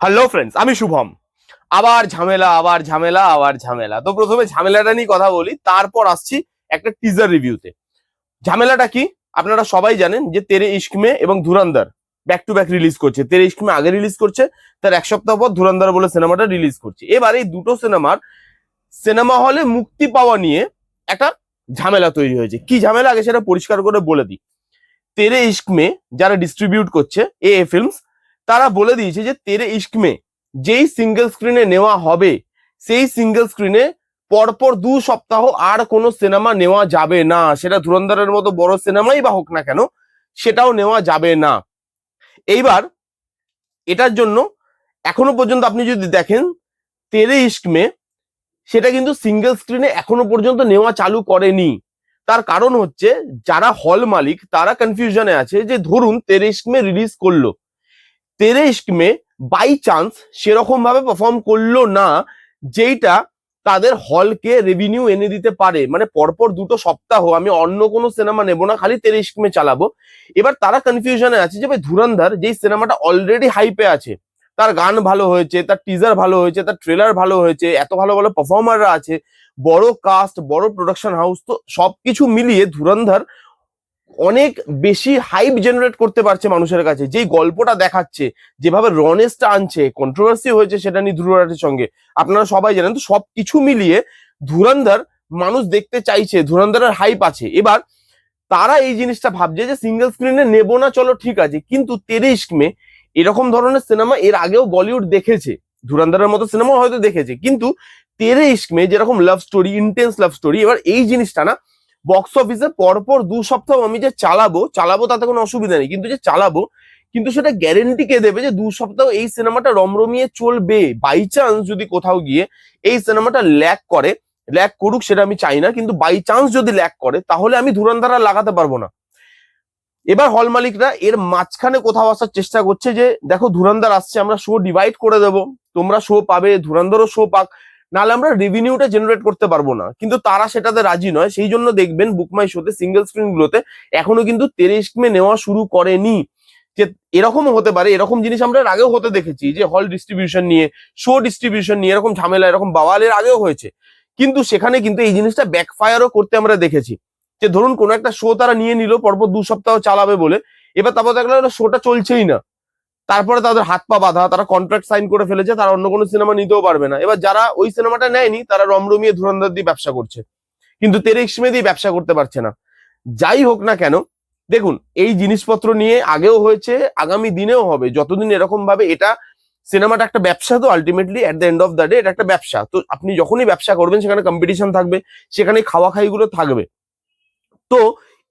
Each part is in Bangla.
হ্যালো ফ্রেন্ডস, আমি শুভম। আবার ঝামেলা। তো প্রথমে ঝামেলাটা নিয়ে কথা বলি, তারপর আসছি একটা টিজার রিভিউতে। ঝামেলাটা কি আপনারা সবাই জানেন যে তেরে ইশক মে এবং ধুরন্ধর ব্যাক টু ব্যাক রিলিজ করছে। তেরে ইশক মে আগে রিলিজ করছে, তার এক সপ্তাহ পর ধুরন্ধর বলে সিনেমাটা রিলিজ করছে। এবার এই দুটো সিনেমা হলে মুক্তি পাওয়া নিয়ে একটা ঝামেলা তৈরি হয়েছে। কি ঝামেলা আগে সেটা পরিষ্কার করে বলে দিই। তেরে ইশক মে যারা ডিস্ট্রিবিউট করছে এ ফিল্মস, তারা বলে দিয়েছে যে তেরে ইশক মে যেই সিঙ্গেল স্ক্রিনে নেওয়া হবে সেই সিঙ্গেল স্ক্রিনে পরপর 2 সপ্তাহ আর কোনো সিনেমা নেওয়া যাবে না। সেটা ধুরন্ধরের মতো বড় সিনেমাই বা হোক না কেন, সেটাও নেওয়া যাবে না। এইবার এটার জন্য এখনো পর্যন্ত আপনি যদি দেখেন তেরে ইশক মে, সেটা কিন্তু সিঙ্গেল স্ক্রিনে এখনো পর্যন্ত নেওয়া চালু করেনি। তার কারণ হচ্ছে যারা হল মালিক তারা কনফিউশনে আছে যে ধরুন তেরে ইশক মে রিলিজ করলো, তেরে ইশক মে বাই চান্স সেরকম ভাবে পারফর্ম করলো না যেইটা তাদের হলকে রেভিনিউ এনে দিতে পারে। মানে পরপর 2 সপ্তাহ আমি অন্য কোনো সিনেমা নেব না, খালি তেরে ইশক মে চালাবো। এবার তারা কনফিউশনে আছে যে ভাই ধুরন্ধর যেই সিনেমাটা অলরেডি হাইপে আছে, তার গান ভালো হয়েছে, তার টিজার ভালো হয়েছে, তার ট্রেলার ভালো হয়েছে, এত ভালো ভালো পারফর্মাররা আছে, বড় কাস্ট, বড় প্রোডাকশন হাউস, তো সবকিছু মিলিয়ে ধুরন্ধর অনেক বেশি হাইপ জেনারেট করতে পারছে মানুষের কাছে। যেই গল্পটা দেখাচ্ছে, যেভাবে রনেসটা আনছে, কন্ট্রোভার্সি হয়েছে সেটা নিয়ে ধ্রুবরাটের সঙ্গে, আপনারা সবাই জানেন। তো সবকিছু মিলিয়ে ধুরন্ধর মানুষ দেখতে চাইছে, ধুরন্ধরের হাইপ আছে। এবার তারা এই জিনিসটা ভাবছে যে সিঙ্গেল স্ক্রিনে নেবো না, চলো ঠিক আছে, কিন্তু তেরে ইশক মে এরকম ধরনের সিনেমা এর আগেও বলিউড দেখেছে, ধুরন্ধরের মতো সিনেমা হয়তো দেখেছে, কিন্তু তেরে ইশক মে যেরকম love story, intense love story, এবার এই জিনিসটা না বক্স অফিসে পরপর 2 সপ্তাহ আমি যে চালাবো তাতে কোনো অসুবিধা নেই, কিন্তু যে চালাবো, কিন্তু সেটা গ্যারেন্টি কে দেবে যে 2 সপ্তাহ এই সিনেমাটা রমরমিয়ে চলবে? বাই চান্স যদি কোথাও গিয়ে এই সিনেমাটা ল্যাক করুক, সেটা আমি চাই না, কিন্তু বাই চান্স যদি ল্যাক করে তাহলে আমি ধুরন্ধর আর লাগাতে পারবো না। এবার হল মালিকরা এর মাঝখানে কোথাও আসার চেষ্টা করছে যে দেখো ধুরন্ধর আসছে, আমরা শো ডিভাইড করে দেবো, তোমরা শো পাবে, ধুরন্ধরও শো পাক, নাহলে আমরা রেভিনিউটা জেনারেট করতে পারবো না। কিন্তু তারা সেটাতে রাজি নয়। সেই জন্য দেখবেন বুকমাই শোতে, সিঙ্গেল স্ক্রিন গুলোতে এখনো কিন্তু তেরে ইশক মে নেওয়া শুরু করেনি। যে এরকমও হতে পারে, এরকম জিনিস আমরা এর আগেও হতে দেখেছি যে হল ডিস্ট্রিবিউশন নিয়ে, শো ডিস্ট্রিবিউশন নিয়ে এরকম ঝামেলা, এরকম বাওয়ালের আগেও হয়েছে। কিন্তু সেখানে কিন্তু এই জিনিসটা ব্যাকফায়ারও করতে আমরা দেখেছি। যে ধরুন কোনো একটা শো তারা নিয়ে নিল পরপর 2 সপ্তাহ চালাবে বলে, এবার তারপর দেখলাম শোটা চলছেই না, তারপরে তাদের হাত পা বাঁধা, তারা কন্ট্রাক্ট সাইন করে ফেলেছে, তারা অন্য কোনো সিনেমা নিতেও পারবে না। এবার যারা ওই সিনেমাটা নেয়নি তারা রমরমিয়ে ধুরন্ধর দিয়ে ব্যবসা করছে, কিন্তু তেরে ইশক মে দিয়ে ব্যবসা করতে পারছে না। যাই হোক না কেন, দেখুন এই জিনিসপত্র নিয়ে আগেও হয়েছে, আগামী দিনেও হবে, যতদিন এরকম ভাবে এটা সিনেমাটা একটা ব্যবসা, তো ultimately at the end of the day এটা একটা ব্যবসা। তো আপনি যখনই ব্যবসা করবেন সেখানে কম্পিটিশন থাকবে, সেখানে খাওয়া খাইগুলো থাকবে। তো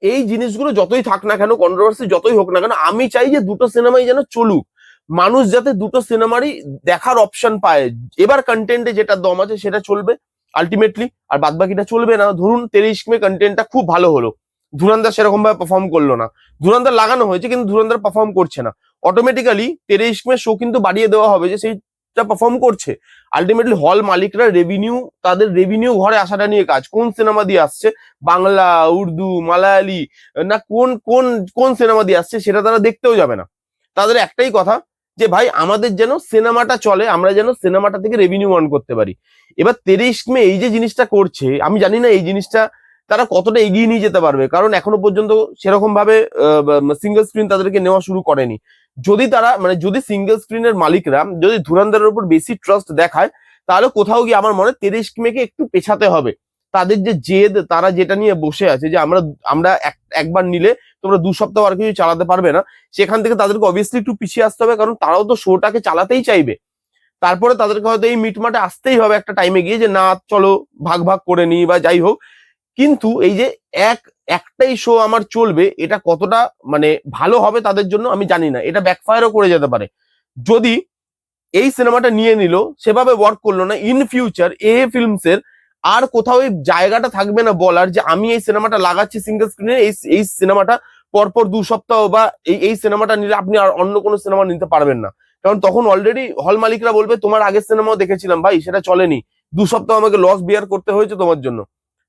এই জিনিসগুলো যতই থাক না কেন, কন্ট্রোভার্সি যতই হোক না কেন, আমি চাই যে দুটো সিনেমাই যেন চলুক, মানুষ যাতে দুটো সিনেমারই দেখার অপশন পায়। এবার কন্টেন্টে যেটা দম আছে সেটা চলবে আলটিমেটলি, আর বাদ বাকিটা চলবে না। ধরুন তেরে ইশক মে কন্টেন্টটা খুব ভালো হলো, ধুরন্ধর সেরকম ভাবে পারফর্ম করলো না, ধুরন্ধর লাগানো হয়েছে কিন্তু ধুরন্ধর পারফর্ম করছে না, অটোমেটিক্যালি তেরে ইশক মে শো কিন্তু বাড়িয়ে দেওয়া হবে যে সেইটা পারফর্ম করছে। আলটিমেটলি হল মালিকরা তাদের রেভিনিউ ঘরে আসাটা নিয়ে কাজ, কোন সিনেমা দিয়ে আসছে, বাংলা, উর্দু, মালায়ালি, না কোন কোন কোন সিনেমা দিয়ে আসছে সেটা তারা দেখতেও যাবে না। তাদের একটাই কথা যে ভাই আমাদের যেন সিনেমাটা চলে, আমরা যেন সিনেমাটা থেকে রেভিনিউ আর্ন করতে পারি। এবার তেরে ইশক মে এই যে জিনিসটা করছে, আমি জানি না এই জিনিসটা তারা কতটা এগিয়ে নিয়ে যেতে পারবে, কারণ এখনো পর্যন্ত সেরকম ভাবে সিঙ্গেল স্ক্রিন তাদেরকে নেওয়া শুরু করেনি। যদি তারা যদি সিঙ্গেল স্ক্রিনের মালিকরা যদি ধুরন্ধরের উপর বেশি ট্রাস্ট দেখায়, তাহলে কোথাও গিয়ে আমার মনে হয় তেরে ইশক মেকে একটু পেছাতে হবে। তাদের যে জেদ, তারা যেটা নিয়ে বসে আছে যে আমরা আমরা একবার নিলে তোমরা 2 সপ্তাহ আর কিছু চালাতে পারবে না, সেখান থেকে তাদেরকে অবভিয়াসলি একটু পিছিয়ে আসতে হবে, কারণ তারাও তো শোটাকে চালাতেই চাইবে। তারপরে তাদেরকে হয়তো এই মিটমাটে আসতেই হবে একটা টাইমে গিয়ে যে না চলো ভাগ ভাগ করে নিই বা যাই হোক। কিন্তু এই যে একটাই শো আমার চলবে, এটা কতটা ভালো হবে তাদের জন্য আমি জানি না, এটা ব্যাকফায়ারও করে যেতে পারে। যদি এই সিনেমাটা নিয়ে নিল, সেভাবে ওয়ার্ক করলো না, ইন ফিউচার ফিল্মস এর আর কোথাও এই জায়গাটা থাকবে না বলার যে আমি এই সিনেমাটা লাগাচ্ছি সিঙ্গেল স্ক্রিনে, এই সিনেমাটা পরপর 2 সপ্তাহ, বা এই সিনেমাটা নিলে আপনি আর অন্য কোনো সিনেমা নিতে পারবেন না। কারণ তখন অলরেডি হল মালিকরা বলবে তোমার আগের সিনেমাও দেখেছিলাম ভাই, সেটা চলেনি, 2 সপ্তাহ আমাকে লস বিয়ার করতে হয়েছে তোমার জন্য,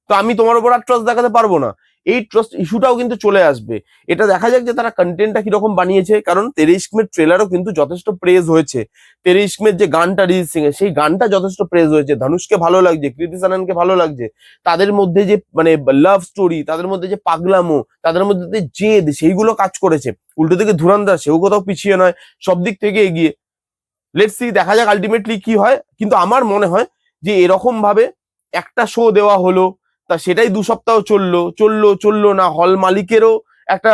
তো আমি তোমার উপর আর ট্রাস্ট দেখাতে পারবো না। এই ট্রাস্ট ইস্যুটাও কিন্তু চলে আসবে। এটা দেখা যাক যে তারা কন্টেন্টটা কিরকম বানিয়েছে, কারণ তেরে ইশকের ট্রেলারও কিন্তু যথেষ্ট প্রেজ হয়েছে। তেরে ইশকের যে গানটা রিজিৎ সিং এর, সেই গানটা যথেষ্ট প্রেজ হয়েছে। ধনুষকে ভালো লাগছে, কৃতি সাননকে ভালো লাগছে। তাদের মধ্যে যে মানে লাভ স্টোরি, তাদের মধ্যে যে পাগলামো, তাদের মধ্যে যে জেদ, সেইগুলো কাজ করেছে। উল্টো দিকে ধুরন্ধর, সেও কোথাও পিছিয়ে নয়, সব দিক থেকে এগিয়ে। লেটস সি, দেখা যাক আলটিমেটলি কি হয়। কিন্তু আমার মনে হয় যে এরকম ভাবে একটা শো দেওয়া হলো, তা সেটাই 2 সপ্তাহ চললো চললো চললো না, হল মালিকেরও একটা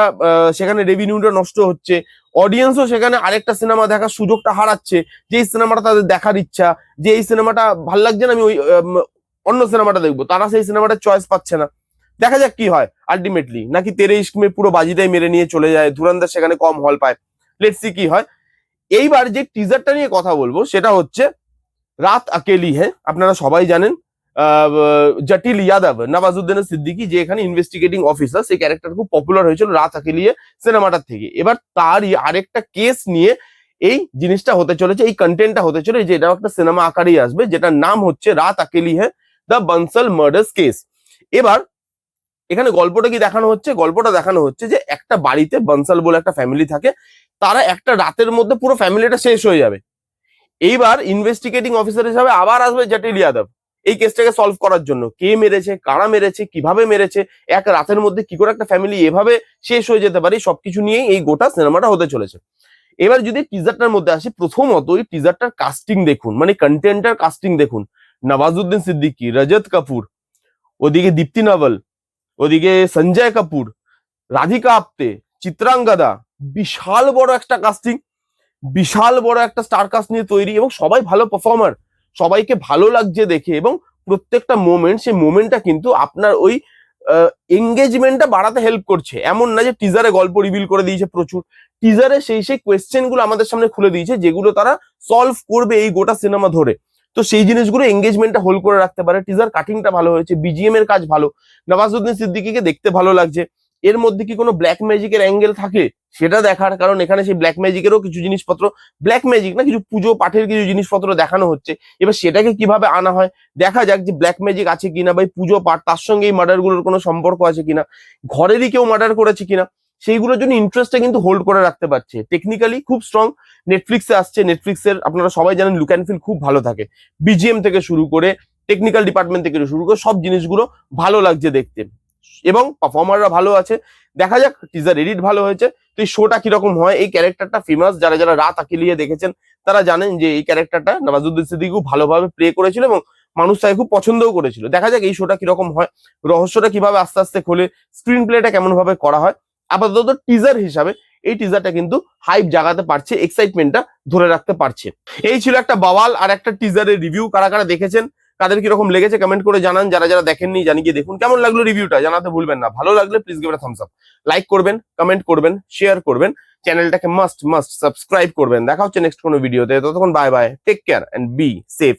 সেখানে রেভিনিউটা নষ্ট হচ্ছে, অডিয়েন্সও সেখানে আরেকটা সিনেমা দেখার সুযোগটা হারাচ্ছে। যে এই সিনেমাটা তাদের দেখার ইচ্ছা, যে এই সিনেমাটা ভাল লাগছে না, আমি ওই অন্য সিনেমাটা দেখবো, তারা সেই সিনেমাটার চয়েস পাচ্ছে না। দেখা যাক কি হয় আলটিমেটলি, নাকি তেরে ইশক মে পুরো বাজিটাই মেরে নিয়ে চলে যায়, ধুরন্ধর সেখানে কম হল পায়। লেটস সি কি হয়। এইবার যে টিজারটা নিয়ে কথা বলবো সেটা হচ্ছে রাত আকেলি হ্যাঁ। আপনারা সবাই জানেন জটিল যাদব, নওয়াজুদ্দিন সিদ্দিকী, যে এখানে ইনভেস্টিগেটিং অফিসার, সেই ক্যারেক্টার খুব পপুলার হয়েছিল রাত আকেলি সিনেমাটার থেকে। এবার তারই আরেকটা কেস নিয়ে এই জিনিসটা হতে চলেছে, এই কন্টেন্টটা হতে চলেছে, যে এটাও একটা সিনেমা আকারেই আসবে, যেটার নাম হচ্ছে রাত আকেলি হ্যাঁ দ্য বানসাল মার্ডার্স কেস। এবার এখানে গল্পটা কি দেখানো হচ্ছে? গল্পটা দেখানো হচ্ছে যে একটা বাড়িতে বানসাল বলে একটা ফ্যামিলি থাকে, তারা একটা রাতের মধ্যে পুরো ফ্যামিলিটা শেষ হয়ে যাবে। এইবার ইনভেস্টিগেটিং অফিসার হিসাবে আবার আসবে জটিল যাদব এই কেসটাকে সলভ করার জন্য। কে মেরেছে, কারা মেরেছে, কিভাবে মেরেছে, এক রাতের মধ্যে কি করে একটা ফ্যামিলি এভাবে শেষ হয়ে যেতে পারে, সবকিছু নিয়েই এই গোটা সিনেমাটা হতে চলেছে। এবার যদি টিজারটার মধ্যে আসি, প্রথমত এই টিজারটার কাস্টিং দেখুন, মানে কন্টেন্টার কাস্টিং দেখুন। নওয়াজুদ্দিন সিদ্দিকী, রজত কাপুর, ওদিকে দীপ্তি নাভাল, ওদিকে সঞ্জয় কাপুর, রাধিকা আপ্তে, চিত্রাঙ্গদা, বিশাল বড় একটা কাস্টিং, বিশাল বড় একটা স্টার কাস্ট নিয়ে তৈরি, এবং সবাই ভালো পারফর্মার, সবাইকে ভালো লাগছে দেখে। এবং প্রত্যেকটা মোমেন্ট, সেই মোমেন্টটা কিন্তু আপনার ওই এঙ্গেজমেন্টটা বাড়াতে হেল্প করছে। এমন না যে টিজারে গল্প রিভিল করে দিয়েছে প্রচুর, টিজারে সেই সেই কোয়েশ্চেন গুলো আমাদের সামনে খুলে দিয়েছে, যেগুলো তারা সলভ করবে এই গোটা সিনেমা ধরে। তো সেই জিনিসগুলো এঙ্গেজমেন্টটা হোল্ড করে রাখতে পারে। টিজার কাটিংটা ভালো হয়েছে, বিজিএম এর কাজ ভালো, নওয়াজুদ্দিন সিদ্দিকীকে দেখতে ভালো লাগছে। এর মধ্যে কি কোনো ব্ল্যাক ম্যাজিকের অ্যাঙ্গেল থাকে সেটা দেখার, কারণ এখানে সেই ব্ল্যাক ম্যাজিকেরও কিছু জিনিসপত্র, ব্ল্যাক ম্যাজিক না, কিছু পুজো পাঠের কিছু জিনিসপত্র দেখানো হচ্ছে। এবার সেটাকে কিভাবে আনা হয় দেখা যাক, যে ব্ল্যাক ম্যাজিক আছে কিনা, বা পুজো পাঠ তার সঙ্গে এই মার্ডার গুলোর কোনো সম্পর্ক আছে কিনা, ঘরেরই কেউ মার্ডার করেছে কিনা, সেইগুলোর জন্য ইন্টারেস্টটা কিন্তু হোল্ড করে রাখতে পারছে। টেকনিক্যালি খুব স্ট্রং। নেটফ্লিক্সে আসছে, নেটফ্লিক্সের আপনারা সবাই জানেন লুক অ্যান্ড ফিল খুব ভালো থাকে, বিজিএম থেকে শুরু করে টেকনিক্যাল ডিপার্টমেন্ট থেকে শুরু করে সব জিনিসগুলো ভালো লাগছে দেখতে, এবং পারফর্মাররা ভালো আছে। দেখা যাক, টিজার এডিট ভালো হয়েছে। তো এই শোটা কিরকম হয়, এই ক্যারেক্টারটা ফেমাস, যারা যারা রাত আকেলিয়ে দেখেছেন তারা জানেন যে এই ক্যারেক্টারটা নওয়াজুদ্দিন সিদ্দিকী খুব ভালোভাবে প্লে করেছিল, এবং মানুষ তাকে খুব পছন্দও করেছিল। দেখা যাক এই শোটা কিরকম হয়, রহস্যটা কিভাবে আস্তে আস্তে খোলে, স্ক্রিন প্লেটা কেমন ভাবে করা হয়। আপাতত টিজার হিসাবে এই টিজারটা কিন্তু হাইপ জাগাতে পারছে, এক্সাইটমেন্টটা ধরে রাখতে পারছে। এই ছিল একটা বাওয়াল আর একটা টিজারের রিভিউ। কারা কারা দেখেছেন, কাদের কিরকম লেগেছে কমেন্ট করে জানান। যারা যারা দেখেননি জানিয়ে দেখুন কেমন লাগলো রিভিউটা, জানাতে ভুলবেন না। ভালো লাগলে please give it a Thums up, like করবেন, কমেন্ট করবেন, শেয়ার করবেন, চ্যানেলটাকে মাস্ট সাবস্ক্রাইব করবেন। দেখা হচ্ছে নেক্সট কোনো ভিডিওতে, ততক্ষণ bye bye, take care and be safe.